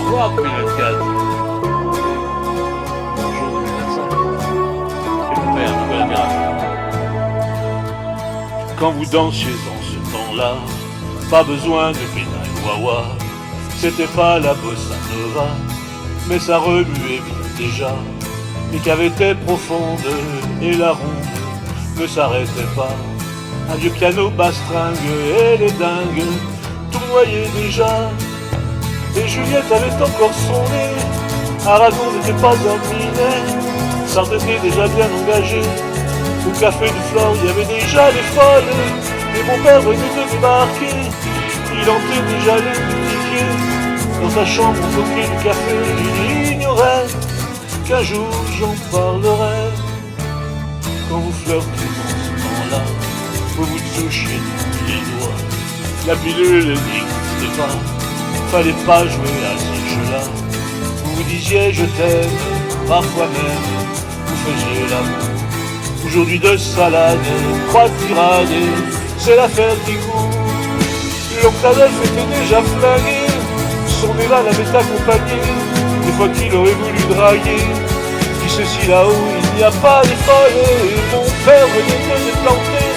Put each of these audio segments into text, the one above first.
Bonsoir 2024. Bonjour 2025. Et mon père, nouvelle miracle. Quand vous dansiez en ce temps-là, pas besoin de pédale wawa. C'était pas la bossa nova, mais ça remuait bien déjà. Les caves étaient profondes et la ronde ne s'arrêtait pas. Un vieux piano bastringue et les dingues tournoyaient déjà. Et Juliette avait encore son nez, Aragon n'était pas un minet, Sartre était déjà bien engagé. Au café du Flore, il y avait déjà les folles, et mon père venait de débarquer. Il hantait déjà les tickets, dans sa chambre on toquait du café. Il ignorait qu'un jour j'en parlerai. Quand vous flirtez dans ce temps-là, vous vous touchiez les doigts. La pilule n'existait pas, fallait pas jouer à ces jeux-là. Vous vous disiez je t'aime, parfois même vous faisiez l'amour. Aujourd'hui de salade, 3 tirades, c'est l'affaire qui court. L'oncle Adolphe était déjà flingué, son élan l'avait accompagné. Des fois qu'il aurait voulu draguer, dit ceci là-haut, il n'y a pas de folle. Et mon père venait de déplanter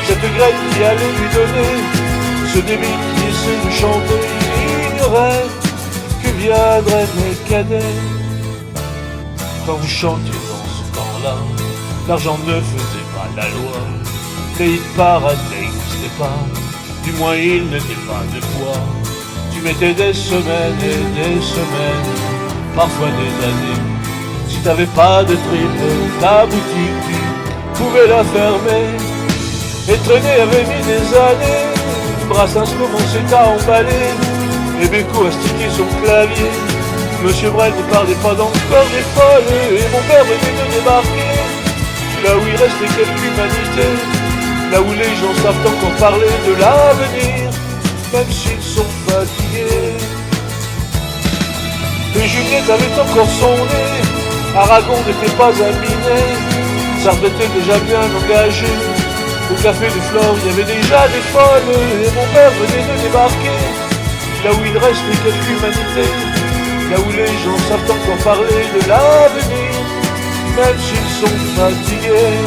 cette graine qui allait lui donner ce débit qui essaie de chanter. Il ignorait que viendraient mes cadets. Quand vous chantiez dans ce temps-là, l'argent ne faisait pas la loi. Les hit parades n'existaient pas, du moins il n'était pas de poids. Tu mettais des semaines et des semaines, parfois des années. Si t'avais pas de trip, ta boutique tu pouvais la fermer. Et Trenet avait mis des années, Brassens commençait à emballer, et Beko a stické son clavier. Monsieur Brel ne parlait pas encore des folles, et mon père venait de débarquer. Là où il restait quelque humanité, là où les gens savent encore parler de l'avenir, même s'ils sont fatigués. Et Juliette avait encore son nez, Aragon n'était pas un minet, Sartre était déjà bien engagé. Au café du Flore, il y avait déjà des folles, et mon père venait de débarquer. Là où il restait quelque humanité, là où les gens savent encore parler de l'avenir, même s'ils sont fatigués.